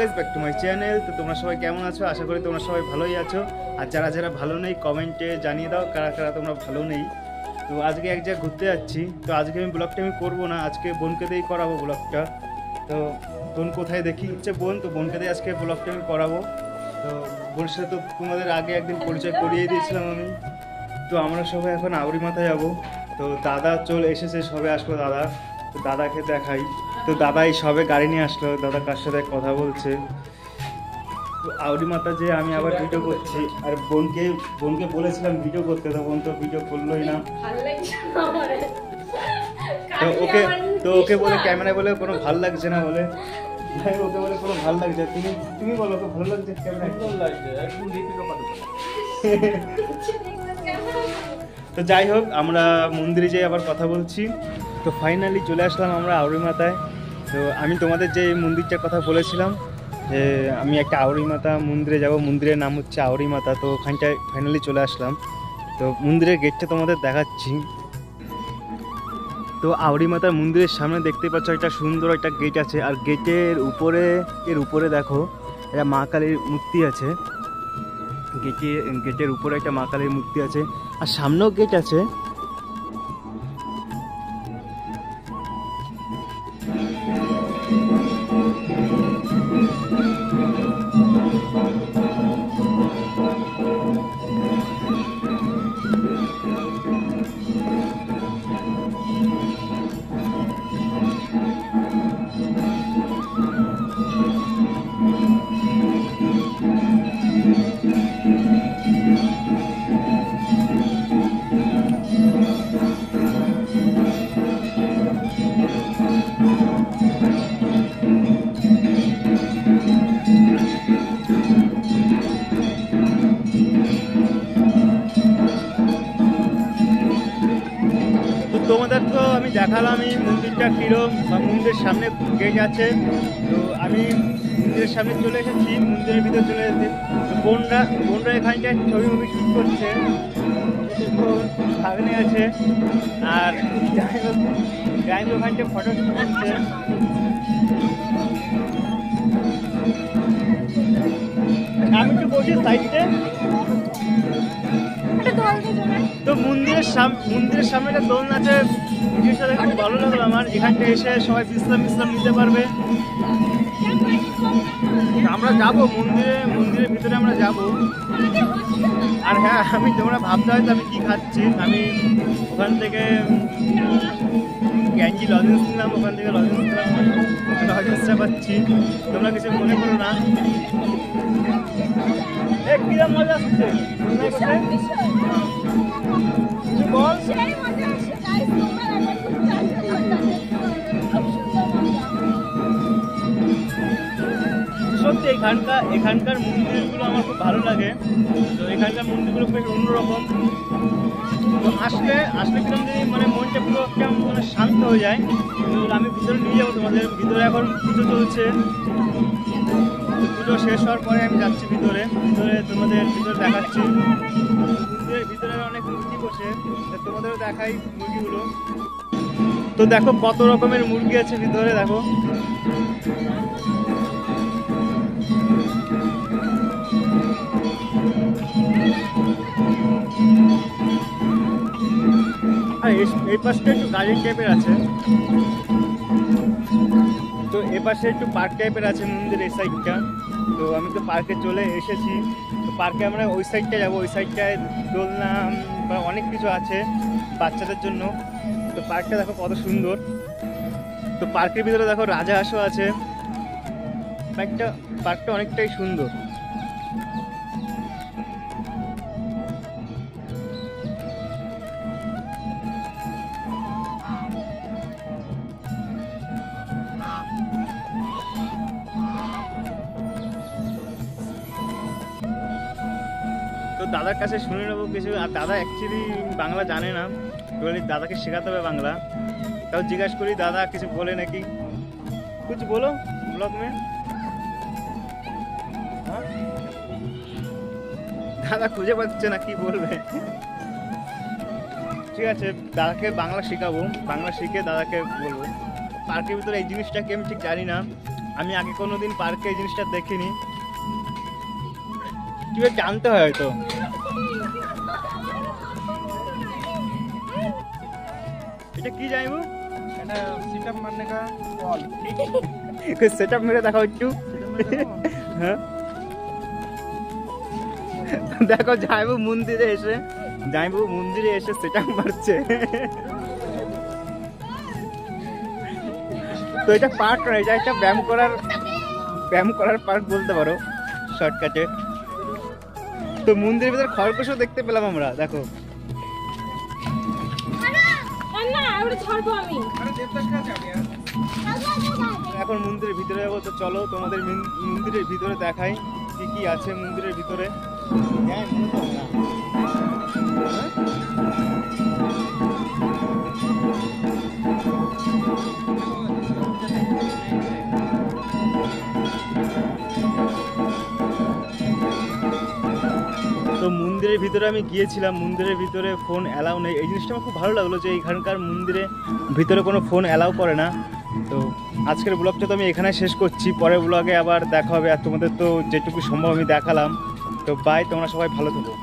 Guys, back to my channel. তো তোমরা সবাই কেমন আছো? আশা করি তোমরা সবাই ভালোই আছো। আর যারা যারা ভালো নেই কমেন্টে জানিয়ে দাও কারা কারা তোমরা ভালো নেই। তো আজকে এক জায়গায় ঘুরতে যাচ্ছি। তো আজকে আমি ব্লগটা করবো না, আজকে বোনকে দিয়েই করাবো ব্লগটা। তো বোন কোথায় দেখি হচ্ছে বোন, তো বোনকে দিয়ে আজকে ব্লগটা আমি করাবো। তো বোনের সাথে তো তোমাদের আগে একদিন পরিচয় করিয়ে দিয়েছিলাম আমি। তো আমরা সবাই এখন আউরি মাথায় যাবো। তো দাদা চলে এসেছে, সবে আসলো দাদা। তো দাদাকে দেখাই। তো দাদা এই সবে গাড়ি নিয়ে আসলো, দাদা কার সাথে কথা বলছে। তো আউরি মাথা যে আমি আবার ভিডিও করছি, আর বোনকে বলেছিলাম ভিডিও করতে, তো বোন তো ভিডিও করলোই না। তো ওকে বলে ক্যামেরায় বলে কোনো ভাল লাগছে না বলে, ওকে বলে কোনো ভাল লাগছে। তুমি বলো ওকে ভালো লাগছে ক্যামেরায়? ভালো লাগছে, একদম দীপিকা পাডুকোন। তো যাই হোক, আমরা মন্দিরে যাই আবার কথা বলছি। তো ফাইনালি চলে আসলাম আমরা আউরি মাথায়। তো আমি তোমাদের যে মন্দিরটার কথা বলেছিলাম যে আমি একটা আউরি মাথা মন্দিরে যাব, মন্দিরের নাম হচ্ছে আউরি মাথা। তো ওখানটায় ফাইনালি চলে আসলাম। তো মন্দিরের গেটটা তোমাদের দেখাচ্ছি। তো আউরি মাতার মন্দিরের সামনে দেখতে পাচ্ছ একটা সুন্দর একটা গেট আছে, আর এর উপরে দেখো একটা মা কালীর মূর্তি আছে। গেটের উপরে একটা মা কালীর মূর্তি আছে, আর সামনেও গেট আছে। তোমাদের তো আমি দেখালাম এই মন্দিরটা কিরম, বা মন্দিরের সামনে গেট আছে। তো আমি মন্দিরের সামনে চলে এসেছি, মন্দিরের ভিতরে চলে এসেছি। তো বোনরা এখানটায় ছবি শুট করছে, ভাগ্নে আছে, আর গাইজ ওখানটায় ফটো শুট করছে। আমি একটু বসি সাইডে। তো মন্দিরের সামনে একটা দোলনা আছে, জিনিসটা খুব ভালো লাগলো আমার। এখানটা এসে সবাই বিশ্রাম নিতে পারবে। আমরা যাব মন্দিরের ভিতরে আমরা যাব। আর হ্যাঁ, তোমরা ভাবতে হয়তো আমি কি খাচ্ছি। আমি ওখান থেকে গ্যাঞ্জি লজেন্স নিলাম, ওখান থেকে লজেন্সটা পাচ্ছি। তোমরা কিছু মনে করো না। কিরম মজা আসছে বল। সত্যি এখানকার মন্দিরগুলো আমার খুব ভালো লাগে। তো এখানকার মন্দিরগুলো বেশ অন্যরকম। তো আসলে কিরম যদি মানে মনটা পুরো কেমন মানে শান্ত হয়ে যায়। আমি ভিতরে নিয়ে যাবো তোমাদের। ভিতরে এখন পুজো চলছে, পুজো শেষ হওয়ার পরে আমি যাচ্ছি ভিতরে তোমাদের ভিতরে দেখাচ্ছি। মন্দিরের ভিতরে অনেক মুরগি বসে, তোমাদেরও দেখাই মুরগিগুলো। তো দেখো কত রকমের মুরগি আছে ভিতরে, দেখো। আর এই পাশটা একটু গার্ডেন টাইপের আছে। তো এপাশে একটু পার্ক টাইপের আছে মন্দিরের এই সাইডটা। তো আমি তো পার্কে চলে এসেছি। তো পার্কে আমরা ওই সাইডটা যাবো। ওই সাইডটায় দোলনা বা অনেক কিছু আছে বাচ্চাদের জন্য। তো পার্কটা দেখো কত সুন্দর। তো পার্কের ভিতরে দেখো রাজহাঁসও আছে। পার্কটা অনেকটাই সুন্দর। তো দাদার কাছে শুনে নেবো কিছু। আর দাদা অ্যাকচুয়ালি বাংলা জানে না, বলি দাদাকে শেখাতে হবে বাংলা। তাও জিজ্ঞাসা করি দাদা কিছু বলে নাকি। কুছ বলো ব্লগ মে। দাদা খুঁজে পাচ্ছে না কি বলবে। ঠিক আছে, দাদাকে বাংলা শেখাবো, বাংলা শিখে দাদাকে বলবো। পার্কের ভিতরে এই জিনিসটা কি আমি ঠিক জানি না। আমি আগে কোনোদিন পার্কে এই জিনিসটা দেখিনি। কিভাবে টানতে হয় হয়তো। এটা কি যাইবো? এটা সিটআপ মারনে কা বল। সেটআপ মেরে দেখাও একটু। হ্যাঁ দেখো যাইবো মন্দিরে এসে সেটআপ মারছে। তো এটা পার্ক নয়, এটা একটা ব্যায়াম করার পার্ক বলতে পারো শর্টকাটে। তো মন্দিরের ভিতরে খরগোশও দেখতে পেলাম আমরা, দেখো। এখন মন্দিরের ভিতরে যাবো, তো চলো তোমাদের মন্দিরের ভিতরে দেখাই কি কি আছে মন্দিরের ভিতরে। তো মন্দিরের ভিতরে আমি গিয়েছিলাম, মন্দিরের ভিতরে ফোন অ্যালাউ নেই। এই জিনিসটা আমার খুব ভালো লাগলো যে এইখানকার মন্দিরে ভিতরে কোনো ফোন অ্যালাউ করে না। তো আজকের ব্লগটা তো আমি এখানে শেষ করছি, পরের ব্লগে আবার দেখা হবে। আর তোমাদের তো যেটুকু সম্ভব আমি দেখালাম। তো বাই, তোমরা সবাই ভালো থেকো।